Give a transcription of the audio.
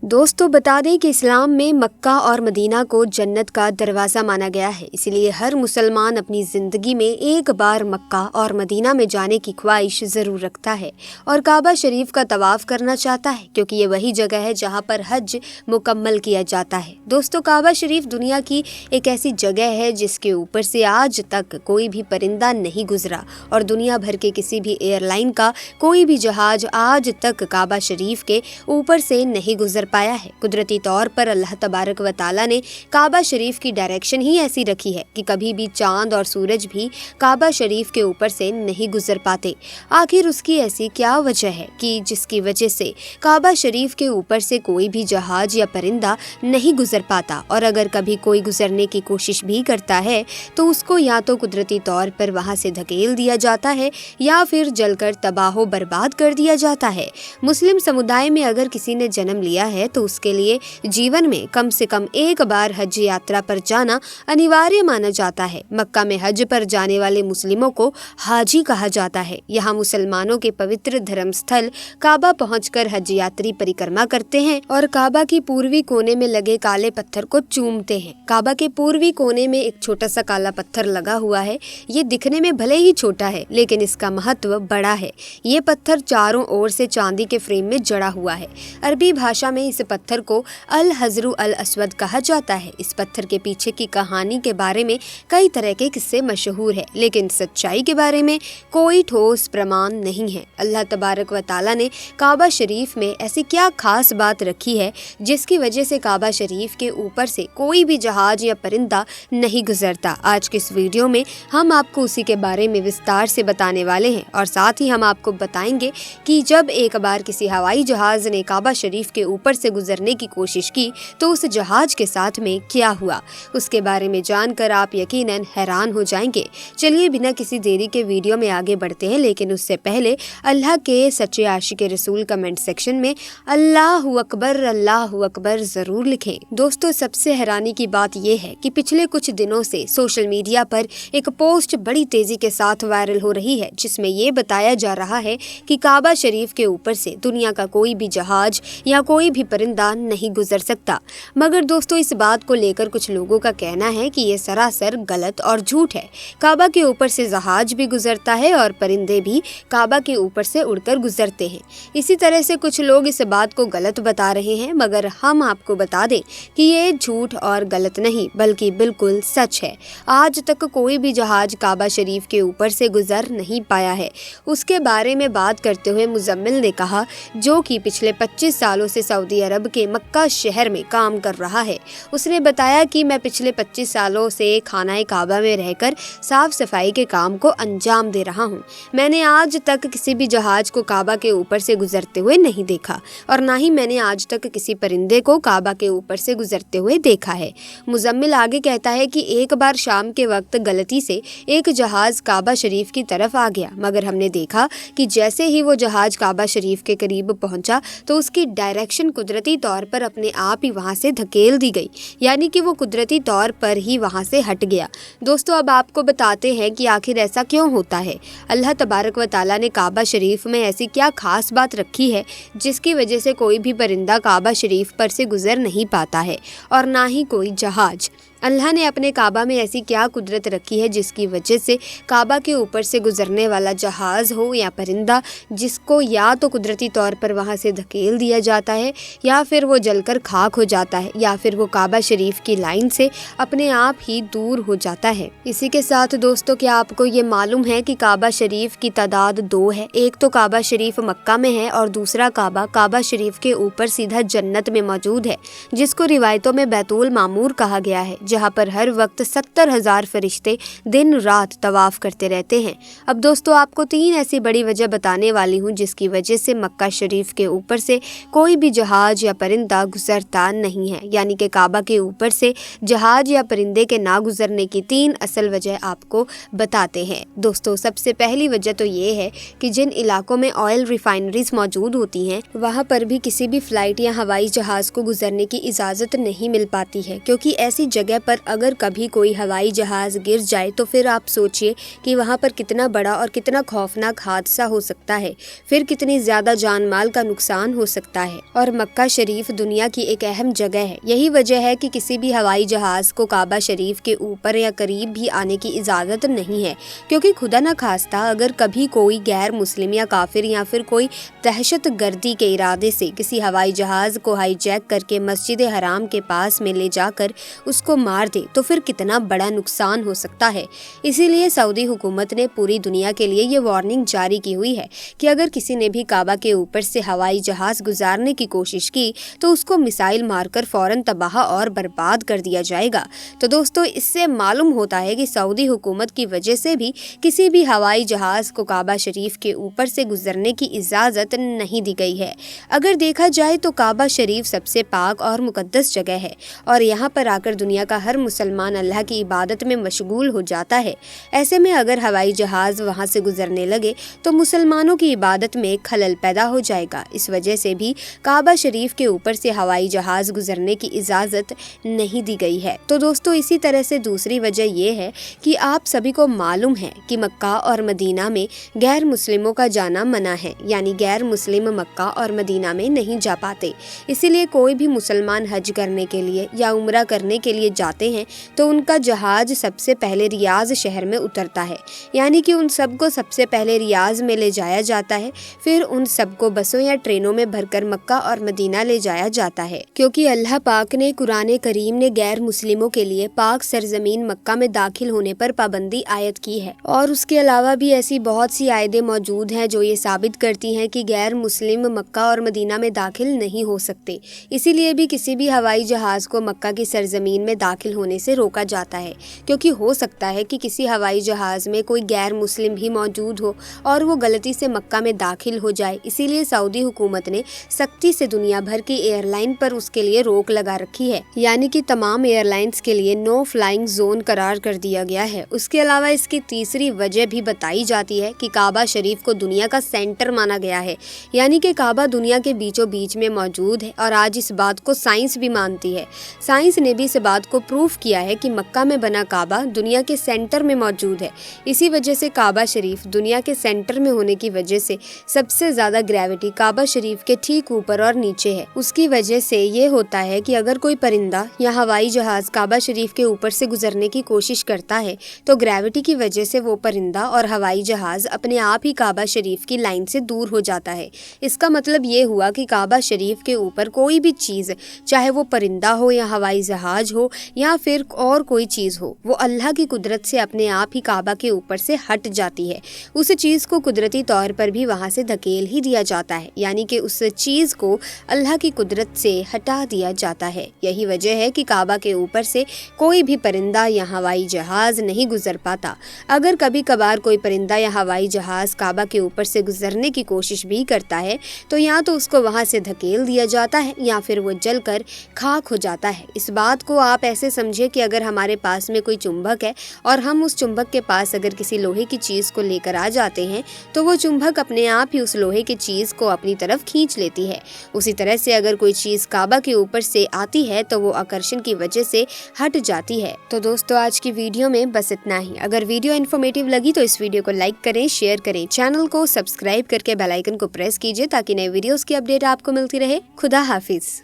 दोस्तों बता दें कि इस्लाम में मक्का और मदीना को जन्नत का दरवाज़ा माना गया है। इसलिए हर मुसलमान अपनी ज़िंदगी में एक बार मक्का और मदीना में जाने की ख्वाहिश ज़रूर रखता है और काबा शरीफ का तवाफ़ करना चाहता है, क्योंकि ये वही जगह है जहाँ पर हज मुकम्मल किया जाता है। दोस्तों काबा शरीफ दुनिया की एक ऐसी जगह है जिसके ऊपर से आज तक कोई भी परिंदा नहीं गुजरा और दुनिया भर के किसी भी एयरलाइन का कोई भी जहाज़ आज तक काबा शरीफ के ऊपर से नहीं गुजर पाया है। कुदरती तौर पर अल्लाह तबारक व ताला ने काबा शरीफ की डायरेक्शन ही ऐसी रखी है कि कभी भी चांद और सूरज भी काबा शरीफ के ऊपर से नहीं गुजर पाते। आखिर उसकी ऐसी क्या वजह है कि जिसकी वजह से काबा शरीफ के ऊपर से कोई भी जहाज या परिंदा नहीं गुजर पाता, और अगर कभी कोई गुजरने की कोशिश भी करता है तो उसको या तो कुदरती तौर पर वहां से धकेल दिया जाता है या फिर जलकर तबाह बर्बाद कर दिया जाता है। मुस्लिम समुदाय में अगर किसी ने जन्म लिया है तो उसके लिए जीवन में कम से कम एक बार हज यात्रा पर जाना अनिवार्य माना जाता है। मक्का में हज पर जाने वाले मुस्लिमों को हाजी कहा जाता है। यहाँ मुसलमानों के पवित्र धर्म स्थल काबा पहुंचकर हज यात्री परिक्रमा करते हैं और काबा की पूर्वी कोने में लगे काले पत्थर को चूमते हैं। काबा के पूर्वी कोने में एक छोटा सा काला पत्थर लगा हुआ है। ये दिखने में भले ही छोटा है लेकिन इसका महत्व बड़ा है। ये पत्थर चारों ओर से चांदी के फ्रेम में जड़ा हुआ है। अरबी भाषा में इस पत्थर को अल हजरु अल अस्वद कहा जाता है। इस पत्थर के पीछे की कहानी के बारे में कई तरह के किस्से मशहूर है, लेकिन सच्चाई के बारे में कोई ठोस प्रमाण नहीं है। अल्लाह तबारक व ताला ने काबा शरीफ में ऐसी क्या खास बात रखी है जिसकी वजह से काबा शरीफ के ऊपर से कोई भी जहाज या परिंदा नहीं गुजरता। आज के इस वीडियो में हम आपको उसी के बारे में विस्तार से बताने वाले हैं और साथ ही हम आपको बताएंगे कि जब एक बार किसी हवाई जहाज ने काबा शरीफ के ऊपर से गुजरने की कोशिश की तो उस जहाज के साथ में क्या हुआ, उसके बारे में जानकर आप यकीनन हैरान हो जाएंगे। चलिए बिना किसी देरी के वीडियो में आगे बढ़ते हैं, लेकिन उससे पहले अल्लाह के सच्चे आशिक रसूल कमेंट सेक्शन में अल्लाहु अकबर जरूर लिखें। दोस्तों सबसे हैरानी की बात यह है कि पिछले कुछ दिनों से सोशल मीडिया पर एक पोस्ट बड़ी तेजी के साथ वायरल हो रही है जिसमें ये बताया जा रहा है कि काबा शरीफ के ऊपर से दुनिया का कोई भी जहाज या कोई भी परिंदा नहीं गुजर सकता। मगर दोस्तों इस बात को लेकर कुछ लोगों का कहना है कि ये सरासर गलत और झूठ है। काबा के ऊपर से जहाज भी गुजरता है और परिंदे भी काबा के ऊपर से उड़कर गुजरते हैं। इसी तरह से कुछ लोग इस बात को गलत बता रहे हैं, मगर हम आपको बता दें कि ये झूठ और गलत नहीं बल्कि बिल्कुल सच है। आज तक कोई भी जहाज काबा शरीफ के ऊपर से गुजर नहीं पाया है। उसके बारे में बात करते हुए मुजम्मिल ने कहा, जो कि पिछले 25 सालों से सऊदी अरब के मक्का शहर में काम कर रहा है। उसने बताया कि मैं पिछले 25 सालों से खानाए काबा में रहकर साफ सफाई के काम को अंजाम दे रहा हूँ। मैंने आज तक किसी भी जहाज को काबा के ऊपर से गुजरते हुए नहीं देखा और ना ही मैंने आज तक किसी परिंदे को काबा के ऊपर से गुजरते हुए देखा है। मुजम्मिल आगे कहता है कि एक बार शाम के वक्त गलती से एक जहाज काबा शरीफ की तरफ आ गया, मगर हमने देखा कि जैसे ही वो जहाज काबा शरीफ के करीब पहुंचा तो उसकी डायरेक्शन कुदरती तौर पर अपने आप ही वहां से धकेल दी गई, यानी कि वो कुदरती तौर पर ही वहां से हट गया। दोस्तों अब आपको बताते हैं कि आखिर ऐसा क्यों होता है। अल्लाह तबारक व ताला ने काबा शरीफ में ऐसी क्या खास बात रखी है जिसकी वजह से कोई भी परिंदा काबा शरीफ पर से गुजर नहीं पाता है और ना ही कोई जहाज। अल्लाह ने अपने काबा में ऐसी क्या कुदरत रखी है जिसकी वजह से काबा के ऊपर से गुजरने वाला जहाज हो या परिंदा, जिसको या तो कुदरती तौर पर वहां से धकेल दिया जाता है या फिर वो जलकर खाक हो जाता है या फिर वो काबा शरीफ की लाइन से अपने आप ही दूर हो जाता है। इसी के साथ दोस्तों क्या आपको ये मालूम है कि काबा शरीफ की तादाद 2 है। एक तो काबा शरीफ मक्का में है और दूसरा काबा शरीफ के ऊपर सीधा जन्नत में मौजूद है, जिसको रिवायतों में बैतुल मामूर कहा गया है, जहाँ पर हर वक्त 70,000 फरिश्ते दिन रात तवाफ करते रहते हैं। अब दोस्तों आपको 3 ऐसी बड़ी वजह बताने वाली हूँ जिसकी वजह से मक्का शरीफ के ऊपर से कोई भी जहाज या परिंदा गुजरता नहीं है, यानी कि काबा के ऊपर से जहाज या परिंदे के ना गुजरने की 3 असल वजह आपको बताते हैं। दोस्तों सबसे पहली वजह तो ये है कि जिन इलाकों में ऑयल रिफाइनरीज मौजूद होती हैं वहाँ पर भी किसी भी फ्लाइट या हवाई जहाज को गुजरने की इजाज़त नहीं मिल पाती है, क्योंकि ऐसी जगह पर अगर कभी कोई हवाई जहाज़ गिर जाए तो फिर आप सोचिए कि वहाँ पर कितना बड़ा और कितना खौफनाक हादसा हो सकता है, फिर कितनी ज़्यादा जान माल का नुकसान हो सकता है। और मक्का शरीफ दुनिया की एक अहम जगह है। यही वजह है कि किसी भी हवाई जहाज़ को काबा शरीफ के ऊपर या करीब भी आने की इजाज़त नहीं है, क्योंकि खुदा न खास्ता अगर कभी कोई गैर मुस्लिम या काफिर या फिर कोई दहशत गर्दी के इरादे से किसी हवाई जहाज़ को हाईजैक करके मस्जिद हराम के पास में ले जाकर उसको मार दे तो फिर कितना बड़ा नुकसान हो सकता है। इसीलिए सऊदी हुकूमत ने पूरी दुनिया के लिए ये वार्निंग जारी की हुई है कि अगर किसी ने भी काबा के ऊपर से हवाई जहाज़ गुजारने की कोशिश की तो उसको मिसाइल मारकर फौरन तबाह और बर्बाद कर दिया जाएगा। तो दोस्तों, इससे मालूम होता है कि सऊदी हुकूमत की वजह से भी किसी भी हवाई जहाज़ को काबा शरीफ के ऊपर से गुजरने की इजाज़त नहीं दी गई है। अगर देखा जाए तो काबा शरीफ सबसे पाक और मुकद्दस जगह है और यहाँ पर आकर दुनिया का हर मुसलमान अल्लाह की इबादत में मशगूल हो जाता है। ऐसे में अगर हवाई जहाज़ वहाँ से गुजरने लगे तो मुसलमानों की इबादत में खलल पैदा हो जाएगा। इस वजह से भी काबा शरीफ के ऊपर से हवाई जहाज़ गुजरने की इजाज़त नहीं दी गई है। तो दोस्तों, इसी तरह से दूसरी वजह ये है कि आप सभी को मालूम है कि मक्का और मदीना में गैर मुस्लिमों का जाना मना है, यानी गैर मुस्लिम मक्का और मदीना में नहीं जा पाते। इसीलिए कोई भी मुसलमान हज करने के लिए या उम्रा करने के लिए जाते हैं तो उनका जहाज सबसे पहले रियाज शहर में उतरता है, यानी कि उन सबको सबसे पहले रियाज में ले जाया जाता है, फिर उन सबको बसों या ट्रेनों में भरकर मक्का और मदीना ले जाया जाता है, क्योंकि अल्लाह पाक ने कुरान करीम ने गैर मुस्लिमों के लिए पाक सरजमीन मक्का में दाखिल होने पर पाबंदी आयत की है। और उसके अलावा भी ऐसी बहुत सी आयतें मौजूद हैं जो ये साबित करती हैं कि गैर मुस्लिम मक्का और मदीना में दाखिल नहीं हो सकते। इसीलिए भी किसी भी हवाई जहाज़ को मक्का की सरजमीन में दाखिल होने से रोका जाता है, क्योंकि हो सकता है कि किसी हवाई जहाज़ में कोई गैर मुस्लिम भी मौजूद हो और वो गलती से मक्का में दाखिल हो जाए। इसीलिए सऊदी हुकूमत ने सख्ती से दुनिया भर की एयरलाइन पर उसके लिए रोक लगा रखी है, यानी कि तमाम एयरलाइंस के लिए नो फ्लाइंग जोन करार कर दिया गया है। उसके अलावा इसकी तीसरी वजह भी बताई जाती है कि काबा शरीफ को दुनिया का सेंटर माना गया है, यानी कि काबा दुनिया के बीचों बीच में मौजूद है और आज इस बात को साइंस भी मानती है। साइंस ने भी इस बात को प्रूफ किया है कि मक्का में बना काबा दुनिया के सेंटर में मौजूद है। इसी वजह से काबा शरीफ दुनिया के सेंटर में होने की वजह से सबसे ज्यादा ग्रेविटी काबा शरीफ के ठीक ऊपर और नीचे है। उसकी वजह से ये होता है कि अगर कोई परिंदा या हवाई जहाज काबा शरीफ के ऊपर से गुजरने की कोशिश करता है तो ग्रेविटी की वजह से वो परिंदा और हवाई जहाज अपने आप ही काबा शरीफ की लाइन से दूर हो जाता है। इसका मतलब ये हुआ कि काबा शरीफ के ऊपर कोई भी चीज़, चाहे वो परिंदा हो या हवाई जहाज हो या फिर और कोई चीज़ हो, वो अल्लाह की कुदरत से अपने आप ही काबा के ऊपर से हट जाती है। उस चीज़ को कुदरती तौर पर भी वहाँ से धकेल ही दिया जाता है, यानी कि उस चीज़ को अल्लाह की कुदरत से हटा दिया जाता है। यही वजह है कि काबा के ऊपर से कोई भी परिंदा या हवाई जहाज नहीं गुजर पाता। अगर कभी कभार कोई परिंदा या हवाई जहाज काबा के ऊपर से गुजरने की कोशिश भी करता है तो या तो उसको वहाँ से धकेल दिया जाता है या फिर वो जलकर खाक हो जाता है। इस बात को आप ऐसे समझे कि अगर हमारे पास में कोई चुंबक है और हम उस चुंबक के पास अगर किसी लोहे की चीज़ को लेकर आ जाते हैं तो वो चुंबक अपने आप ही उस लोहे की चीज़ को अपनी तरफ खींच लेती है। उसी तरह से अगर कोई चीज़ काबा के ऊपर से आती है तो वो आकर्षण की वजह से हट जाती है। तो दोस्तों, आज की वीडियो में बस इतना ही। अगर वीडियो इन्फॉर्मेटिव लगी तो इस वीडियो को लाइक करें, शेयर करें, चैनल को सब्सक्राइब करके बेल आइकन को प्रेस कीजिए ताकि नए वीडियोस की अपडेट आपको मिलती रहे। खुदा हाफिज।